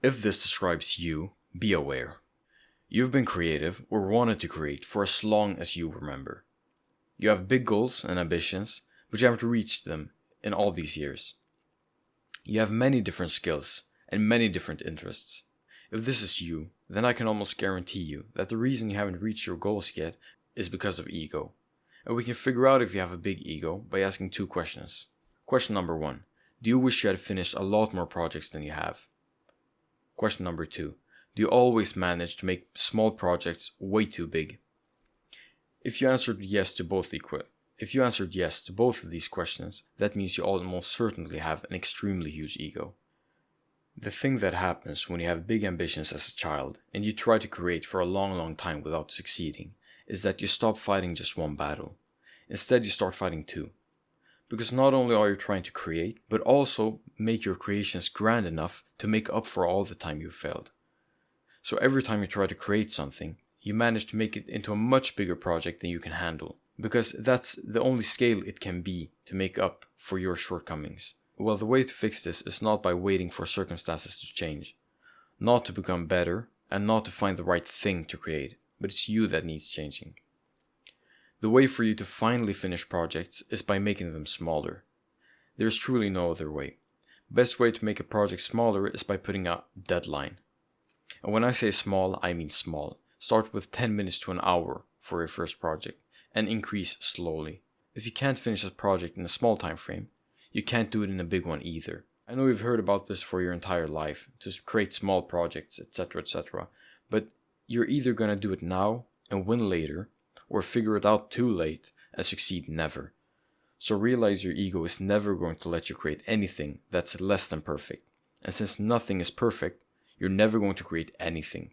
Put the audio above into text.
If this describes you, be aware. You've been creative or wanted to create for as long as you remember. You have big goals and ambitions, but you haven't reached them in all these years. You have many different skills and many different interests. If this is you, then I can almost guarantee you that the reason you haven't reached your goals yet is because of ego. And we can figure out if you have a big ego by asking two questions. Question number 1. Do you wish you had finished a lot more projects than you have? Question number 2. Do you always manage to make small projects way too big? If you answered yes to both of these questions, that means you almost certainly have an extremely huge ego. The thing that happens when you have big ambitions as a child and you try to create for a long time without succeeding is that you stop fighting just one battle. Instead, you start fighting two. Because not only are you trying to create, but also make your creations grand enough to make up for all the time you failed. So every time you try to create something, you manage to make it into a much bigger project than you can handle, because that's the only scale it can be to make up for your shortcomings. Well, the way to fix this is not by waiting for circumstances to change, not to become better, and not to find the right thing to create, but it's you that needs changing. The way for you to finally finish projects is by making them smaller. There's truly no other way. Best way to make a project smaller is by putting a deadline. And when I say small, I mean small. Start with 10 minutes to an hour for your first project, and increase slowly. If you can't finish a project in a small time frame, you can't do it in a big one either. I know you've heard about this for your entire life, to create small projects, etc., but you're either gonna do it now and win later, or figure it out too late and succeed never. So realize your ego is never going to let you create anything that's less than perfect. And since nothing is perfect, you're never going to create anything.